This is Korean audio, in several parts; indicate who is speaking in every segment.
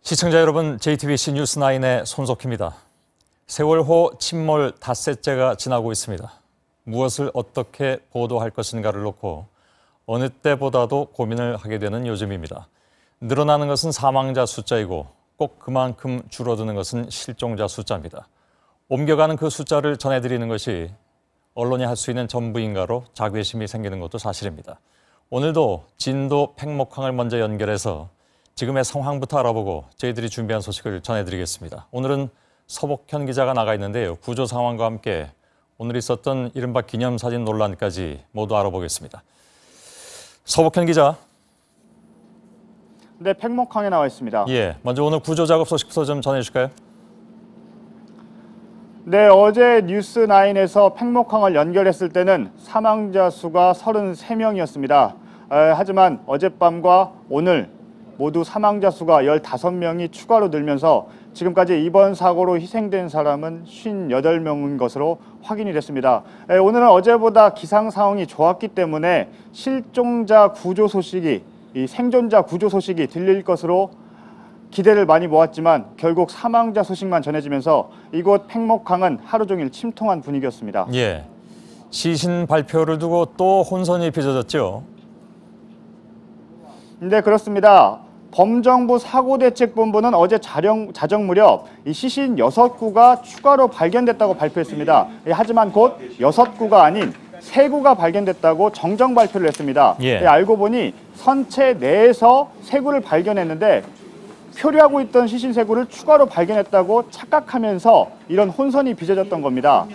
Speaker 1: 시청자 여러분, JTBC 뉴스9의 손석희입니다. 세월호 침몰 닷새째가 지나고 있습니다. 무엇을 어떻게 보도할 것인가를 놓고 어느 때보다도 고민을 하게 되는 요즘입니다. 늘어나는 것은 사망자 숫자이고 꼭 그만큼 줄어드는 것은 실종자 숫자입니다. 옮겨가는 그 숫자를 전해드리는 것이 언론이 할 수 있는 전부인가로 자괴심이 생기는 것도 사실입니다. 오늘도 진도 팽목항을 먼저 연결해서 지금의 상황부터 알아보고 저희들이 준비한 소식을 전해드리겠습니다. 오늘은 서복현 기자가 나가 있는데요. 구조 상황과 함께 오늘 있었던 이른바 기념사진 논란까지 모두 알아보겠습니다. 서복현 기자.
Speaker 2: 네, 팽목항에 나와 있습니다.
Speaker 1: 예, 먼저 오늘 구조 작업 소식부터 좀 전해주실까요?
Speaker 2: 네, 어제 뉴스9에서 팽목항을 연결했을 때는 사망자 수가 33명이었습니다. 하지만 어젯밤과 오늘 모두 사망자 수가 15명이 추가로 늘면서 지금까지 이번 사고로 희생된 사람은 58명인 것으로 확인이 됐습니다. 오늘은 어제보다 기상 상황이 좋았기 때문에 실종자 구조 소식이, 이 생존자 구조 소식이 들릴 것으로 기대를 많이 모았지만 결국 사망자 소식만 전해지면서 이곳 팽목항은 하루 종일 침통한 분위기였습니다.
Speaker 1: 예, 시신 발표를 두고 또 혼선이 빚어졌죠.
Speaker 2: 네, 그렇습니다. 범정부 사고대책본부는 어제 자정 무렵 이 시신 6구가 추가로 발견됐다고 발표했습니다. 하지만 곧 6구가 아닌 3구가 발견됐다고 정정 발표를 했습니다.
Speaker 1: 예.
Speaker 2: 알고 보니 선체 내에서 3구를 발견했는데 표류하고 있던 시신 3구를 추가로 발견했다고 착각하면서 이런 혼선이 빚어졌던 겁니다.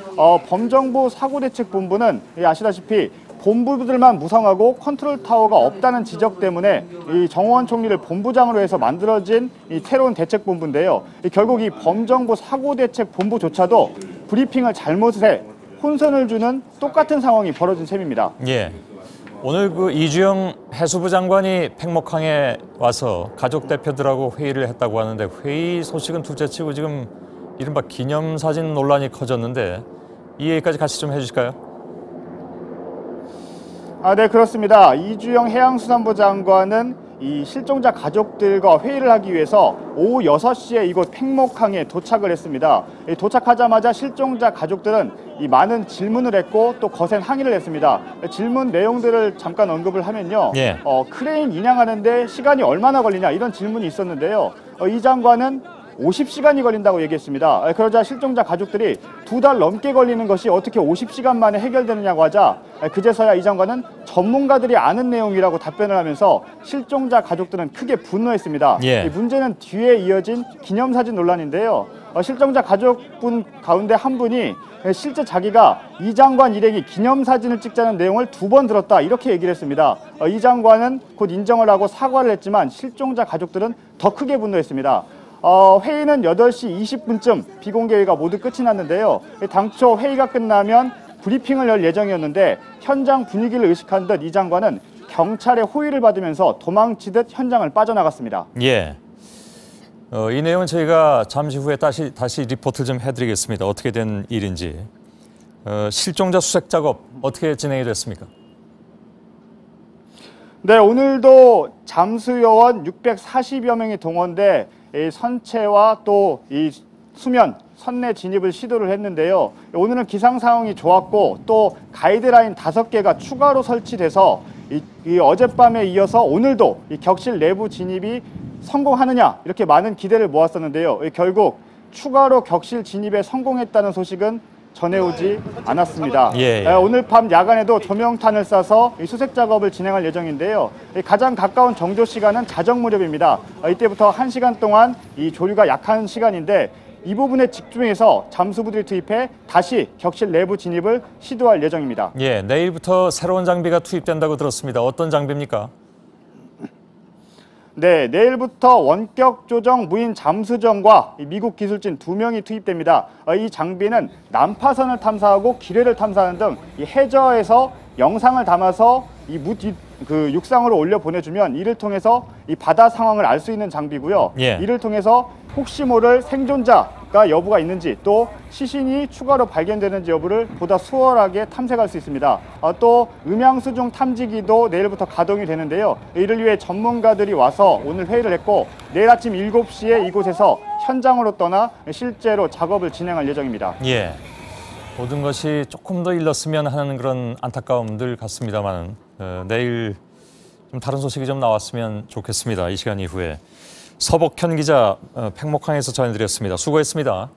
Speaker 2: 범정부 사고대책본부는 아시다시피 본부들만 무성하고 컨트롤 타워가 없다는 지적 때문에 이 정호원 총리를 본부장으로 해서 만들어진 이 새로운 대책본부인데요. 결국 이 범정부 사고대책본부조차도 브리핑을 잘못해 혼선을 주는 똑같은 상황이 벌어진 셈입니다.
Speaker 1: 예, 오늘 그 이주영 해수부 장관이 팽목항에 와서 가족 대표들하고 회의를 했다고 하는데 회의 소식은 둘째치고 지금 이른바 기념사진 논란이 커졌는데 이 얘기까지 같이 좀 해주실까요?
Speaker 2: 네, 그렇습니다. 이주영 해양수산부 장관은 이 실종자 가족들과 회의를 하기 위해서 오후 6시에 이곳 팽목항에 도착을 했습니다. 도착하자마자 실종자 가족들은 이 많은 질문을 했고 또 거센 항의를 했습니다. 질문 내용들을 잠깐 언급을 하면요.
Speaker 1: 예.
Speaker 2: 크레인 인양하는데 시간이 얼마나 걸리냐 이런 질문이 있었는데요. 이 장관은 50시간이 걸린다고 얘기했습니다. 그러자 실종자 가족들이 2달 넘게 걸리는 것이 어떻게 50시간 만에 해결되느냐고 하자 그제서야 이 장관은 전문가들이 아는 내용이라고 답변을 하면서 실종자 가족들은 크게 분노했습니다.
Speaker 1: 예.
Speaker 2: 이 문제는 뒤에 이어진 기념사진 논란인데요. 실종자 가족분 가운데 한 분이 실제 자기가 이 장관 일행이 기념사진을 찍자는 내용을 2번 들었다 이렇게 얘기를 했습니다. 이 장관은 곧 인정을 하고 사과를 했지만 실종자 가족들은 더 크게 분노했습니다. 회의는 8시 20분쯤 비공개회가 모두 끝이 났는데요. 당초 회의가 끝나면 브리핑을 열 예정이었는데 현장 분위기를 의식한 듯 이 장관은 경찰의 호의를 받으면서 도망치듯 현장을 빠져나갔습니다.
Speaker 1: 예, 이 내용은 저희가 잠시 후에 다시 리포트 좀 해드리겠습니다. 어떻게 된 일인지. 실종자 수색 작업 어떻게 진행이 됐습니까?
Speaker 2: 네, 오늘도 잠수요원 640여 명이 동원돼 이 선체와 또 이 수면, 선내 진입을 시도를 했는데요. 오늘은 기상 상황이 좋았고 또 가이드라인 5개가 추가로 설치돼서 이 어젯밤에 이어서 오늘도 이 격실 내부 진입이 성공하느냐 이렇게 많은 기대를 모았었는데요. 결국 추가로 격실 진입에 성공했다는 소식은 전해오지 않았습니다.
Speaker 1: 예.
Speaker 2: 오늘 밤 야간에도 조명탄을 쏴서 수색 작업을 진행할 예정인데요. 가장 가까운 정조 시간은 자정 무렵입니다. 이때부터 1시간 동안 이 조류가 약한 시간인데 이 부분에 집중해서 잠수부들을 투입해 다시 격실 내부 진입을 시도할 예정입니다.
Speaker 1: 예, 내일부터 새로운 장비가 투입된다고 들었습니다. 어떤 장비입니까?
Speaker 2: 네, 내일부터 원격 조정 무인 잠수정과 미국 기술진 2명이 투입됩니다. 이 장비는 난파선을 탐사하고 기뢰를 탐사하는 등 이 해저에서 영상을 담아서 육상으로 올려 보내주면 이를 통해서 이 바다 상황을 알 수 있는 장비고요.
Speaker 1: 예.
Speaker 2: 이를 통해서 혹시 모를 생존자 여부가 있는지, 또 시신이 추가로 발견되는지 여부를 보다 수월하게 탐색할 수 있습니다. 또 음향수중 탐지기도 내일부터 가동이 되는데요. 이를 위해 전문가들이 와서 오늘 회의를 했고, 내일 아침 7시에 이곳에서 현장으로 떠나 실제로 작업을 진행할 예정입니다.
Speaker 1: 예, 모든 것이 조금 더 일렀으면 하는 그런 안타까움들 같습니다만 내일 좀 다른 소식이 좀 나왔으면 좋겠습니다. 이 시간 이후에. 서복현 기자 팽목항에서 전해드렸습니다. 수고했습니다.